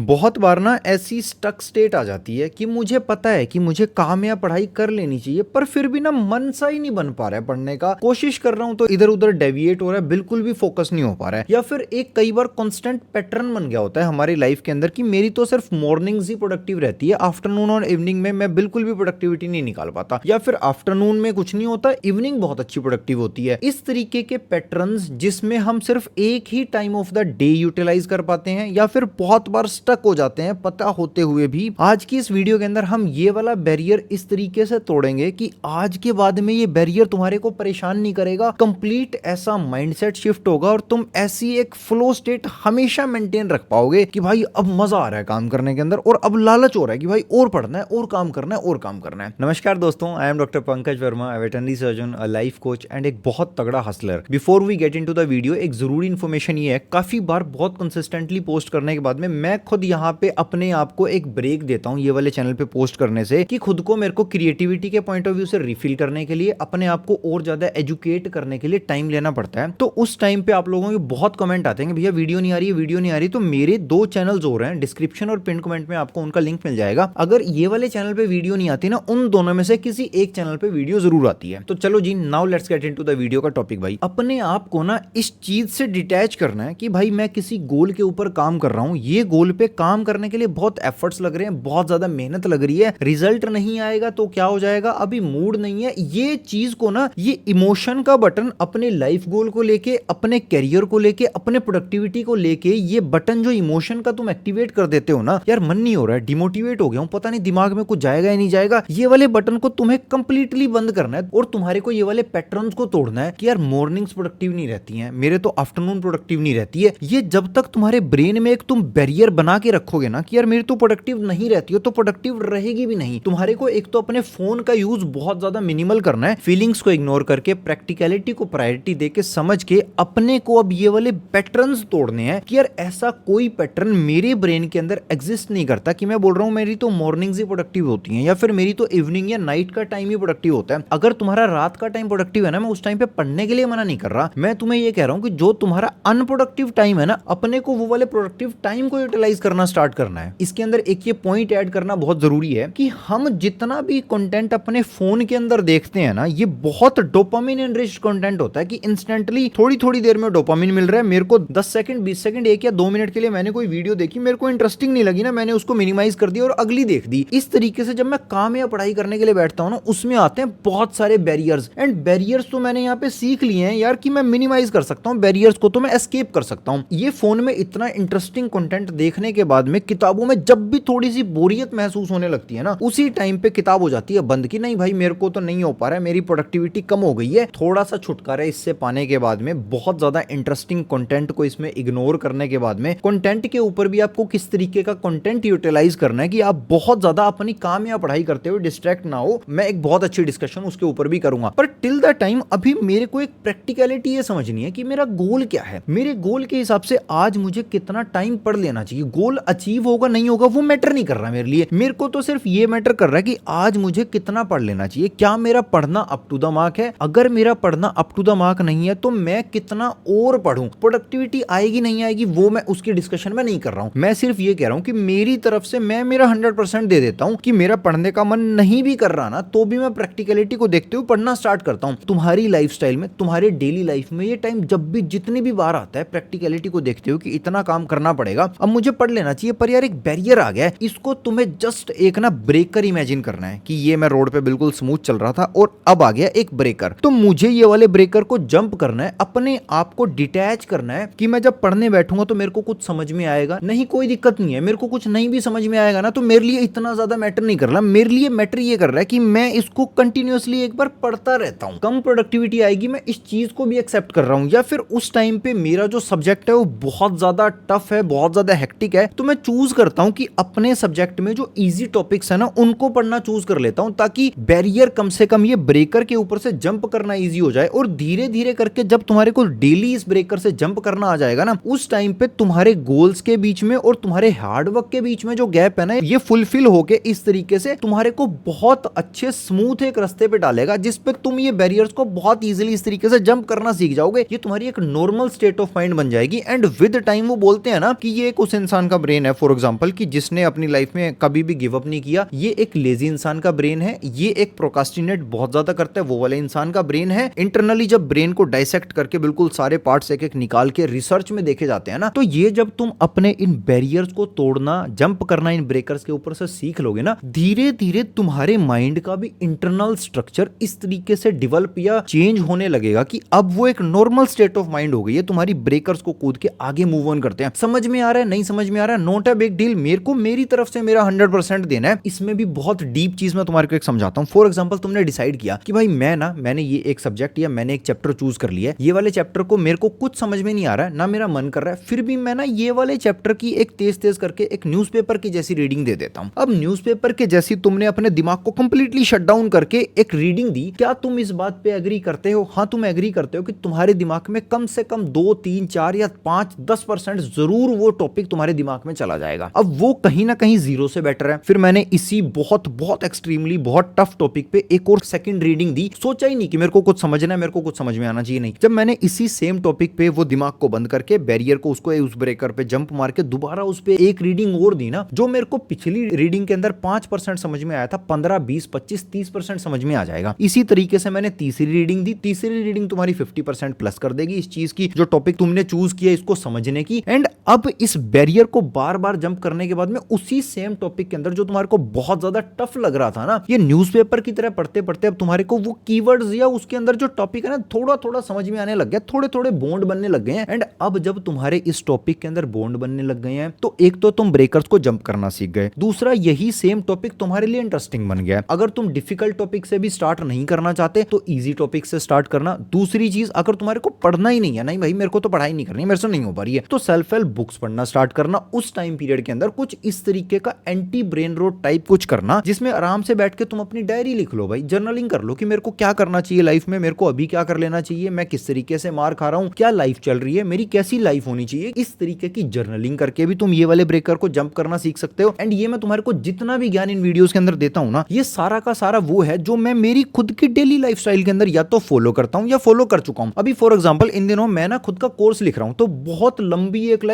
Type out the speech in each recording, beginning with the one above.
बहुत बार ना ऐसी स्टक स्टेट आ जाती है कि मुझे पता है कि मुझे काम या पढ़ाई कर लेनी चाहिए, पर फिर भी ना मन सा ही नहीं बन पा रहा है पढ़ने का। कोशिश कर रहा हूं तो इधर उधर डेविएट हो रहा है, बिल्कुल भी फोकस नहीं हो पा रहा है। या फिर एक कई बार कांस्टेंट पैटर्न बन गया होता है हमारी लाइफ के अंदर कि मेरी तो सिर्फ मॉर्निंग्स ही प्रोडक्टिव रहती है, आफ्टरनून और इवनिंग में मैं बिल्कुल भी प्रोडक्टिविटी नहीं निकाल पाता। या फिर आफ्टरनून में कुछ नहीं होता, इवनिंग बहुत अच्छी प्रोडक्टिव होती है। इस तरीके के पैटर्न्स जिसमें हम सिर्फ एक ही time of the day utilize कर पाते हैं या फिर बहुत बार स्टक हो जाते हैं पता होते हुए भी। आज की इस वीडियो के अंदर हम ये वाला बैरियर इस तरीके से तोड़ेंगे कि आज के बाद में ये बैरियर तुम्हारे को परेशान नहीं करेगा। कंप्लीट ऐसा माइंडसेट शिफ्ट होगा और तुम ऐसी एक फ्लो स्टेट हमेशा मेंटेन रख पाओगे कि भाई अब मजा आ रहा है काम करने के अंदर और अब लालच हो रहा है कि भाई और पढ़ना है और काम करना है और काम करना है। नमस्कार दोस्तों, I am doctor Pankaj Verma, veterinary surgeon, a life coach and एक बहुत तगड़ा hustler. Before we get into the video, एक जरूरी इन्फॉर्मेशन ये है, काफी बार बहुत कंसिस्टेंटली पोस्ट करने के बाद में मैं खुद यहाँ पे अपने आप को एक ब्रेक देता हूँ ये वाले चैनल पे पोस्ट करने से, कि खुद को मेरे को क्रिएटिविटी के पॉइंट ऑफ व्यू से रिफिल करने के लिए, अपने आप को और ज्यादा एजुकेट करने के लिए टाइम लेना पड़ता है। तो उस टाइम पे आप लोगों के बहुत कमेंट आते हैं कि भैया वीडियो नहीं आ रही है, वीडियो नहीं आ रही। तो मेरे दो चैनल्स हो रहे हैं, डिस्क्रिप्शन और पिन कमेंट में आपको उनका लिंक मिल जाएगा। अगर ये वाले चैनल पे वीडियो नहीं आती ना, उन दोनों में से किसी एक चैनल पे वीडियो जरूर आती है। तो चलो जी, now let's get into the video का टॉपिक। भाई अपने आप को ना इस चीज से डिटैच करना है कि भाई मैं किसी गोल के ऊपर काम कर रहा हूं, ये गोल पे काम करने के लिए बहुत एफर्ट्स लग रहे हैं, बहुत ज्यादा मेहनत लग रही है, रिजल्ट नहीं आएगा तो क्या हो जाएगा, अभी मूड नहीं है। ये चीज को ना, ये इमोशन का बटन अपने लाइफ गोल को लेके, अपने करियर को लेके, अपने प्रोडक्टिविटी को लेके, ये बटन जो इमोशन का तुम एक्टिवेट कर देते हो ना, यार मन नहीं हो रहा है, डिमोटिवेट हो गया हूं, पता नहीं दिमाग में कुछ जाएगा या नहीं जाएगा, ये वाले बटन को तुम्हें कंप्लीटली बंद करना है और तुम्हारे को ये वाले पैटर्न्स को तोड़ना है कि यार मॉर्निंग्स प्रोडक्टिव नहीं रहती हैं, मेरे तो आफ्टरनून प्रोडक्टिव नहीं रहती है। ये जब तक तुम्हारे ब्रेन में एक तुम बैरियर बना के रखोगे ना कि यार मेरी तो प्रोडक्टिव नहीं रहती हो, तो प्रोडक्टिव रहेगी भी नहीं। तुम्हारे को एक तो अपने फोन का यूज बहुत ज्यादा मिनिमल करना है, फीलिंग्स को इग्नोर करके, प्रैक्टिकलिटी को प्रायोरिटी देके, समझ के अपने को अब ये वाले पैटर्न्स तोड़ने हैं कि यार ऐसा कोई पैटर्न मेरे ब्रेन के अंदर एग्जिस्ट नहीं करता कि मैं बोल रहा हूं मेरी तो मॉर्निंग्स ही प्रोडक्टिव होती हैं या फिर मेरी तो इवनिंग या नाइट का टाइम ही प्रोडक्टिव होता है। अगर तुम्हारा रात का टाइम प्रोडक्टिव है ना, मैं उस टाइम पे पढ़ने के लिए मना नहीं कर रहा, मैं तुम्हें ये कह रहा हूं कि जो तुम्हारा अनप्रोडक्टिव टाइम है ना, अपने को वो वाले प्रोडक्टिव टाइम को यूटिलाइज करना स्टार्ट करना है। इसके अंदर एक ये पॉइंट ऐड करना बहुत जरूरी है कि हम जितना भी कंटेंट अपने फोन के अंदर देखते हैं ना, ये बहुत डोपामिन एनरिच्ड कंटेंट होता है कि इंस्टेंटली थोड़ी थोड़ी देर में डोपामिन मिल रहा है। मेरे को 10 सेकंड 20 सेकंड 1 या 2 मिनट के लिए मैंने कोई वीडियो देखी, मेरे को इंटरेस्टिंग नहीं लगी ना, मैंने उसको मिनिमाइज कर दिया और अगली देख दी। इस तरीके से जब मैं काम या पढ़ाई करने के लिए बैठता हूं ना, उसमें आते हैं बहुत सारे बैरियर्स। एंड बैरियर्स तो मैंने यहाँ पे सीख लिए हैं यार कि मैं मिनिमाइज कर सकता हूँ बैरियर्स को, तो मैं एस्केप कर सकता हूँ। ये फोन में इतना इंटरेस्टिंग कंटेंट देखने के बाद में किताबों में जब भी थोड़ी सी बोरियत महसूस होने लगती है ना, उसी टाइम पे किताब हो जाती है बंद की। नहीं भाई, मेरे को तो नहीं हो पा रहा है, मेरी प्रोडक्टिविटी कम हो गई है, थोड़ा सा छुटकारा इससे पाने के बाद में, बहुत ज्यादा इंटरेस्टिंग कंटेंट को इसमें इग्नोर करने के बाद में, कंटेंट के ऊपर भी आपको किस तरीके का कंटेंट यूटिलाइज करना है कि आप बहुत ज्यादा अपनी काम या पढ़ाई करते हुए डिस्ट्रैक्ट ना हो। मैं एक बहुत अच्छी डिस्कशन उसके ऊपर भी करूंगा, पर टिल द टाइम अभी मेरे को एक प्रैक्टिकलिटी ये समझनी है कि मेरा गोल क्या है। मेरे गोल के हिसाब से आज मुझे कितना टाइम पढ़ लेना चाहिए। गोल अचीव होगा नहीं होगा वो मैटर नहीं कर रहा मेरे लिए, मेरे को तो सिर्फ ये मैटर कर रहा है कि आज मुझे कितना पढ़ लेना चाहिए। क्या मेरा पढ़ना अप टू द मार्क है? अगर मेरा पढ़ना अप टू द मार्क नहीं है तो मैं कितना और पढ़ूं। प्रोडक्टिविटी आएगी नहीं आएगी वो मैं उसकी डिस्कशन में नहीं कर रहा हूं, मैं सिर्फ ये कह रहा हूं कि मेरी तरफ से मैं मेरा 100% दे देता हूं कि मेरा पढ़ने का मन नहीं भी कर रहा ना, तो भी मैं प्रैक्टिकलिटी को देखते हुए पढ़ना स्टार्ट करता हूं। तुम्हारी लाइफस्टाइल में, तुम्हारे डेली लाइफ में ये टाइम जब भी जितनी भी बार आता है, प्रैक्टिकलिटी को देखते हो कि इतना काम करना पड़ेगा, अब मुझे पढ़ लेना चाहिए, पर यार एक बैरियर आ गया है, इसको तुम्हें जस्ट एक ना ब्रेकर इमेजिन करना है कि ये मैं रोड पे बिल्कुल स्मूथ चल रहा था और अब आ गया एक ब्रेकर, तो मुझे ये वाले ब्रेकर को जंप करना है, अपने आप को डिटैच करना है कि मैं जब पढ़ने बैठूंगा तो मेरे को कुछ समझ में आएगा नहीं, कोई दिक्कत नहीं है, मेरे को कुछ नहीं भी समझ में आएगा ना तो मेरे लिए इतना ज्यादा मैटर नहीं कर रहा, मेरे लिए मैटर ये कर रहा है कि मैं इसको कंटिन्यूअसली एक बार पढ़ता रहता हूं। कम प्रोडक्टिविटी आएगी, मैं इस चीज को भी एक्सेप्ट कर रहा हूं, या फिर उस टाइम पे मेरा जो सब्जेक्ट है वो बहुत ज्यादा टफ है, बहुत ज्यादा हेक्टिक है, तो मैं चूज करता हूं कि अपने सब्जेक्ट में जो इजी टॉपिक्स है ना उनको पढ़ना चूज कर लेता हूं, ताकि बैरियर कम से कम, ये ब्रेकर के ऊपर से जंप करना इजी हो जाए। और धीरे धीरे करके जब तुम्हारे को डेली इस ब्रेकर से जंप करना आ जाएगा ना, उस टाइम पे तुम्हारे गोल्स के बीच में और तुम्हारे हार्डवर्क के बीच में जो गैप है ना, ये फुलफिल होके इस तरीके से तुम्हारे को बहुत अच्छे स्मूथ एक रास्ते पे डालेगा, जिसपे तुम ये बैरियर्स को बहुत इजीली इस तरीके से जंप करना सीख जाओगे। ये तुम्हारी एक नॉर्मल स्टेट ऑफ माइंड बन जाएगी। एंड विद टाइम वो बोलते हैं ना कि ये एक उस इंसान का ब्रेन है फॉर एग्जांपल कि जिसने अपनी लाइफ में कभी भी गिव अप नहीं किया, ये एक लेजी इंसान का ब्रेन है। ये एक प्रोकास्टिनेट बहुत ज्यादा करता है, वो वाले इंसान का ब्रेन है। इंटरनली जब ब्रेन को डाइसेक्ट करके बिल्कुल सारे पार्ट्स एक एक निकाल के रिसर्च में देखे जाते हैं ना, तो ये जब तुम अपने इन बैरियर्स को तोड़ना, जंप करना इन ब्रेकर्स के ऊपर से सीख लोगे ना, धीरे धीरे तुम्हारे माइंड का भी इंटरनल स्ट्रक्चर इस तरीके से डेवलप या चेंज होने लगेगा कि अब वो एक नॉर्मल स्टेट ऑफ माइंड हो गई है, तुम्हारी ब्रेकर्स को कूद के आगे मूव ऑन करते हैं। समझ में आ रहा है, नहीं समझ में आ रहा है, नॉट अ बिग डील, मेरे को मेरी तरफ से मेरा 100% देना है। इसमें भी बहुत डीप चीज मैं तुम्हारे को एक समझाता हूं। फॉर एग्जांपल तुमने डिसाइड किया कि भाई मैंने ये एक सब्जेक्ट या मैंने एक चैप्टर चूज कर लिया है, ये वाले चैप्टर को मेरे को कुछ समझ में नहीं आ रहा है, ना मेरा मन कर रहा है, फिर भी मैं ना ये वाले चैप्टर की एक तेज तेज करके एक न्यूज़पेपर की जैसी रीडिंग दे देता हूं। अब न्यूज़पेपर के जैसी तुमने अपने दिमाग को कंप्लीटली शट डाउन करके एक रीडिंग दी। क्या तुम इस बात पे एग्री करते हो? हाँ, तुम एग्री करते हो कि तुम्हारे दिमाग में कम से कम 2, 3, 4 या 5, 10% जरूर वो टॉपिक तुम्हारे दिमाग में चला जाएगा। अब वो कहीं ना कहीं जीरो से बेटर है। फिर मैंने इसी बहुत बहुत एक्सट्रीमली बहुत टफ टॉपिक पे एक और सेकंड रीडिंग दी। सोचा ही नहीं कि मेरे को कुछ समझना है, मेरे को कुछ समझ में आना चाहिए, नहीं। जब मैंने इसी सेम टॉपिक पे वो दिमाग को बंद करके बैरियर को उसको उस ब्रेकर पे जंप मार के दोबारा उस पे एक रीडिंग और दी ना, जो मेरे को पिछली रीडिंग के अंदर 5% समझ में आया था, 15, 20, 25, 30% समझ में आ जाएगा। इसी तरीके से मैंने तीसरी रीडिंग दी। तीसरी रीडिंग तुम्हारी 50% प्लस कर देगी इस चीज की, जो टॉपिक तुमने चूज किया इसको समझने की। एंड अब इस बैरियर को बार बार जंप करने के बाद में उसी सेम टॉपिक के अंदर जो तुम्हारे को बहुत ज्यादा टफ लग रहा था ना, ये न्यूज़पेपर की तरह पढ़ते पढ़ते अब तुम्हारे को वो कीवर्ड्स या उसके अंदर जो टॉपिक है ना, थोड़ा थोड़ा समझ में आने लग गया, थोड़े थोड़े बॉन्ड बनने लग गए हैं। एंड अब जब तुम्हारे इस टॉपिक के अंदर बॉन्ड बनने लग गए हैं, तो एक तो तुम ब्रेकर्स को जंप करना सीख गए, दूसरा यही सेम टॉपिक तुम्हारे लिए इंटरेस्टिंग बन गया। अगर तुम डिफिकल्ट टॉपिक से भी स्टार्ट नहीं करना चाहते तो इजी टॉपिक से स्टार्ट करना। दूसरी चीज, अगर तुम्हारे को पढ़ना ही नहीं है, नहीं भाई मेरे को तो पढ़ाई नहीं करनी, मेरे से नहीं हो पा रही है, तो सेल्फ हेल्प बुक्स पढ़ना स्टार्ट करना। उस टाइम पीरियड के अंदर कुछ इस तरीके का एंटी ब्रेन रोट टाइप कुछ करना, जिसमें आराम से बैठ के तुम अपनी डायरी लिख लो भाई, जर्नलिंग कर लो कि मेरे को क्या करना चाहिए लाइफ में, मेरे को अभी क्या कर लेना चाहिए, मैं किस तरीके से मार खा रहा हूं, क्या लाइफ चल रही है, मेरी कैसी लाइफ होनी चाहिए। इस तरीके की जर्नलिंग करके भी तुम ये वाले ब्रेकर को जंप करना सीख सकते हो। एंड ये मैं तुम्हारे को जितना भी ज्ञान इन वीडियोस के अंदर देता हूं ना, ये सारा का सारा वो है जो मैं मेरी खुद की डेली लाइफस्टाइल के अंदर या तो फॉलो करता हूं या फॉलो कर चुका हूं। अभी फॉर एग्जांपल इन दिनों मैं ना खुद का कोर्स लिख रहा हूं, तो बहुत लंबी एक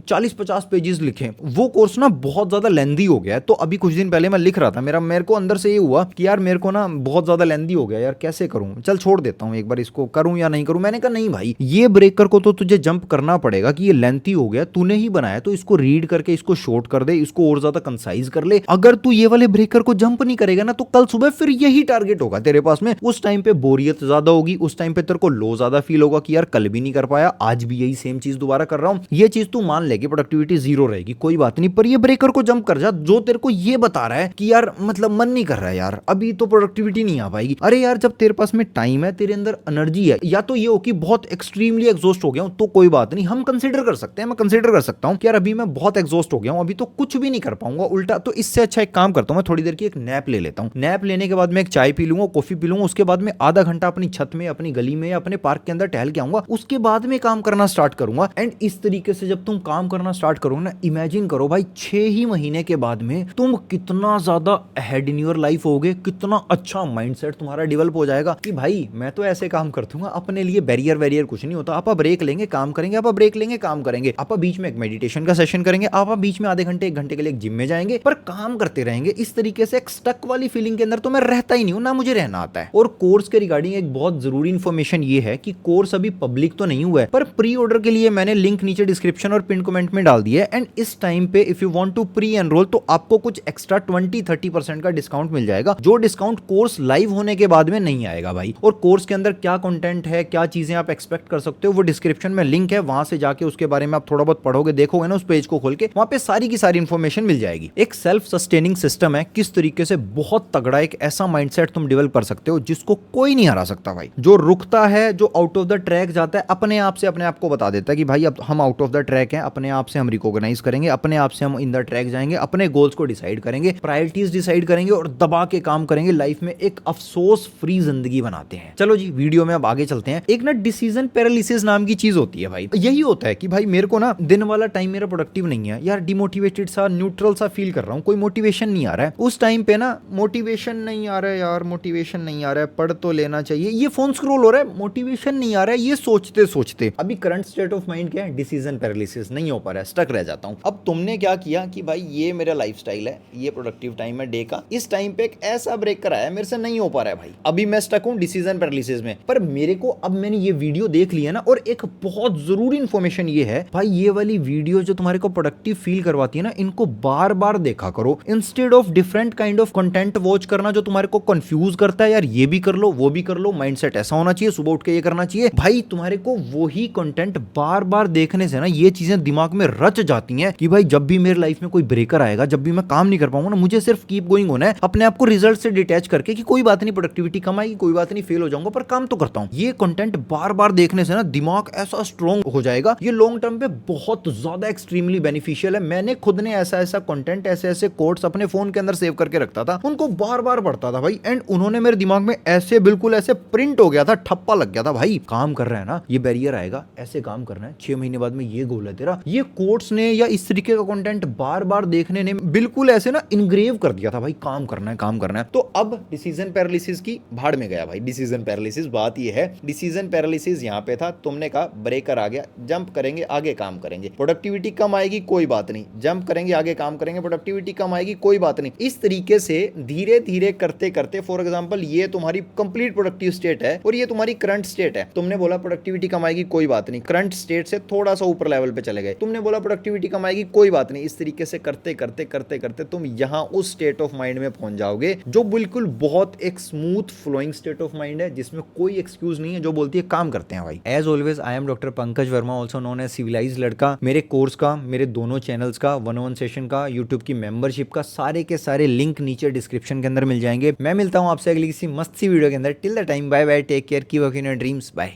40-50 पेजेस लिखे, वो कोर्स ना बहुत ज्यादा लेंदी हो गया है। तो अभी कुछ दिन पहले मैं लिख रहा था, मेरे को अंदर से ये हुआ कि यार मेरे को ना बहुत ज्यादा लेंदी हो गया यार, कैसे करूं, चल छोड़ देता हूं, एक बार इसको करूं या नहीं करूं। मैंने कहा नहीं भाई, ये ब्रेकर को तो तुझे जंप करना पड़ेगा कि ये लेंथी हो गया, तूने ही बनाया, तो इसको रीड करके इसको शॉर्ट कर दे, इसको और ज्यादा कंसाइज कर ले। अगर तू ये वाले ब्रेकर को जंप नहीं करेगा ना, तो कल सुबह फिर यही टारगेट होगा तेरे पास में। उस टाइम पे बोरियत ज्यादा होगी, उस टाइम पे तेरे को लो ज्यादा फील होगा कि यार कल भी नहीं कर पाया, आज भी यही सेम चीज दोबारा कर रहा हूं। ये चीज तू मान ले कि प्रोडक्टिविटी जीरो रहेगी, कोई बात नहीं, पर ये ब्रेकर को जंप कर जा जो तेरे को ये बता रहा है कि यार मतलब मन नहीं कर रहा है यार, अभी तो प्रोडक्टिविटी नहीं आ पाएगी। अरे यार जब तेरे पास में टाइम है, तेरे अंदर एनर्जी है, या तो ये हो कि बहुत एक्सट्रीमली एग्जॉस्ट हो गया हूं, तो कोई बात नहीं, हम कंसीडर कर सकते हैं, मैं कंसीडर कर सकता हूं कि यार अभी मैं बहुत एग्जॉस्ट हो गया हूं, अभी तो कुछ भी नहीं कर पाऊंगा उल्टा, तो इससे अच्छा एक काम करता हूं, मैं थोड़ी देर की एक नैप ले लेता हूं। नैप लेने के बाद मैं एक चाय पी लूंगा, कॉफी पी लूंगा, उसके बाद में आधा घंटा अपनी छत में, अपनी गली में, अपने पार्क के अंदर टहल के आऊंगा, उसके बाद में काम करना स्टार्ट करूंगा। एंड इस तरीके से जब तुम काम करना स्टार्ट करोगे ना, इमेजिन करो भाई 6 ही महीने के बाद में तुम कितना ज्यादा अहेड इन योर लाइफ होगे, कितना अच्छा माइंडसेट तुम्हारा डेवलप हो जाएगा कि भाई मैं तो ऐसे काम कर दूंगा, अपने लिए बैरियर वैरियर कुछ नहीं होता। आप ब्रेक लेंगे काम करेंगे, आप ब्रेक लेंगे काम करेंगे, आप बीच में एक मेडिटेशन का सेशन करेंगे, आप बीच में आधे घंटे 1 घंटे के लिए जिम में जाएंगे, पर काम करते रहेंगे। इस तरीके से एक स्टक वाली फीलिंग के अंदर तो मैं रहता ही नहीं हूं, ना मुझे रहना आता है। और कोर्स के रिगार्डिंग एक बहुत जरूरी इंफॉर्मेशन ये है कि कोर्स अभी पब्लिक तो नहीं हुआ है, पर प्री ऑर्डर के लिए मैंने लिंक नीचे डिस्क्रिप्शन और पिन कमेंट में डाल दिया है। एंड इस टाइम पे if you want to pre enrol, तो आपको कुछ एक्स्ट्रा 20-30% का डिस्काउंट मिल जाएगा, जो डिस्काउंट कोर्स लाइव होने के बाद में नहीं आएगा भाई। और कोर्स के अंदर क्या कंटेंट है, क्या चीजें आप एक्सपेक्ट कर सकते हो, वो डिस्क्रिप्शन में लिंक है, वहां से जाके उसके बारे में आप थोड़ा बहुत पढ़ोगे, देखोगे ना उस पेज को खोल के, वहां पे सारी की सारी इंफॉर्मेशन मिल जाएगी। एक सेल्फ सस्टेनिंग सिस्टम है, किस तरीके से बहुत तगड़ा एक ऐसा माइंडसेट तुम डेवलप कर सकते हो जिसको कोई नहीं हरा सकता भाई। जो रुकता है, जो आउट ऑफ द ट्रैक जाता है, अपने आप से अपने आप को बता देता है कि भाई अब हम आउट ऑफ द ट्रैक हैं, अपने आप से हम रिकॉग्नाइज करेंगे, अपने आप से हम इन द ट्रैक जाएंगे, अपने गोल्स को डिसाइड करेंगे, प्रायोरिटीज डिसाइड करेंगे और दबा के काम करेंगे, लाइफ में एक अफसोस फ्री जिंदगी बनाते हैं। चलो जी वीडियो में अब आगे चलते हैं। एक ना डिसीजन पैरालिसिस नाम की चीज होती है भाई। यही होता है कि भाई मेरे को ना दिन वाला टाइम मेरा प्रोडक्टिव नहीं है यार, डिमोटिवेटेड सा, न्यूट्रल सा फील कर रहा हूँ, कोई मोटिवेशन नहीं आ रहा है। उस टाइम पे ना मोटिवेशन नहीं आ रहा है यार, मोटिवेशन नहीं आ रहा है, पढ़ तो लेना चाहिए, ये फोन स्क्रॉल हो रहा है, मोटिवेशन नहीं आ रहा है, ये सोचते सोचते अभी करंट स्टेट ऑफ माइंड क्या है, डिसीजन पैरालिसिस, नहीं हो पा रहा है, स्टक स्टक रह जाता हूँ। अब तुमने क्या किया कि भाई ये मेरा लाइफस्टाइल है, ये प्रोडक्टिव टाइम है डे का, इस टाइम पे एक ऐसा ब्रेक कराया मेरे से नहीं हो पा रहा है भाई, अभी मैं स्टक हूँ डिसीजन पैरालिसिस में। पर मेरे को अब मैंने ये वीडियो देख लिया ना, और एक बहुत जरूरी इंफॉर्मेशन ये है भाई, ये वाली वीडियो जो तुम्हारे को प्रोडक्टिव फील करवाती है ना, इनको बार बार देखा करो instead of different kind of content watch करना जो तुम्हारे को कंफ्यूज करता है। यार ये भी कर लो, वो भी कर लो, माइंडसेट ऐसा होना चाहिए, सुबह उठ के ये करना चाहिए। भाई तुम्हारे को वही कंटेंट बार बार देखने से ना ये चीजें दिमाग में रच जाती हैं कि भाई जब भी मेरे लाइफ में कोई ब्रेकर आएगा, जब भी मैं काम नहीं कर पाऊंगा ना, मुझे सिर्फ कीप गोइंग होना है, अपने आप को रिजल्ट से डिटैच करके कि कोई बात नहीं, प्रोडक्टिविटी कम आएगी, कोई बात नहीं, फेल हो जाऊंगा पर काम तो करता हूं। ये कंटेंट बार बार देखने से ना दिमाग ऐसा स्ट्रॉन्ग हो जाएगा, ये लॉन्ग टर्म पे बहुत ज्यादा एक्सट्रीमली बेनिफिशियल है। मैंने खुद ने ऐसा ऐसा कंटेंट, ऐसे ऐसे कोट्स अपने फोन के अंदर सेव करके रखता था, उनको बार बार पढ़ता था भाई, एंड उन्होंने मेरे दिमाग में ऐसे बिल्कुल ऐसे प्रिंट हो गया था, ठप्पा लग गया था भाई, काम कर रहा है ना, ये बैरियर आएगा, ऐसे काम करना है, 6 महीने बाद में ये गोल है तेरा। ये कोट्स ने या इस तरीके का कंटेंट बार बार देखने ने बिल्कुल ऐसे ना इनग्रेव कर दिया था भाई, काम करना है, काम करना है। तो अब डिसीजन पैरालिसिस की भाड़ में गया भाई, डिसीजन पैरालिसिस। बात ये है, डिसीजन पैरालिसिस यहाँ पे था, तुमने कहा ब्रेकर आ गया, जंप करेंगे आगे काम करेंगे, प्रोडक्टिविटी कम आएगी कोई बात नहीं, जंप करेंगे आगे काम करेंगे, प्रोडक्टिविटी कम आएगी कोई बात नहीं। इस तरीके से धीरे धीरे करते करते, फॉर एग्जांपल ये तुम्हारी कंप्लीट प्रोडक्टिव स्टेट है और ये तुम्हारी करंट स्टेट है, तुमने बोला प्रोडक्टिविटी कम आएगी कोई बात नहीं, करंट स्टेट से थोड़ा सा ऊपर लेवल पे चले गए, तुमने बोला प्रोडक्टिविटी कम आएगी कोई बात नहीं। इस तरीके से करते करते करते करते तुम यहां उस स्टेट ऑफ माइंड में पहुंच जाओगे जो बिल्कुल बहुत एक smooth flowing state of mind है, जिसमें कोई एक्सक्यूज नहीं है, जो बोलती है काम करते हैं भाई। As always I am doctor Pankaj Verma, also known as civilise लड़का। मेरे कोर्स का, मेरे दोनों चैनल्स का, 1-on-1 सेशन का, यूट्यूब की मेंबरशिप का, सारे के सारे लिंक नीचे डिस्क्रिप्शन के अंदर मिल जाएंगे। मैं मिलता हूं आपसे अगली किसी मस्त सी वीडियो के अंदर। Till the time bye bye, take care, keep working your dreams, bye.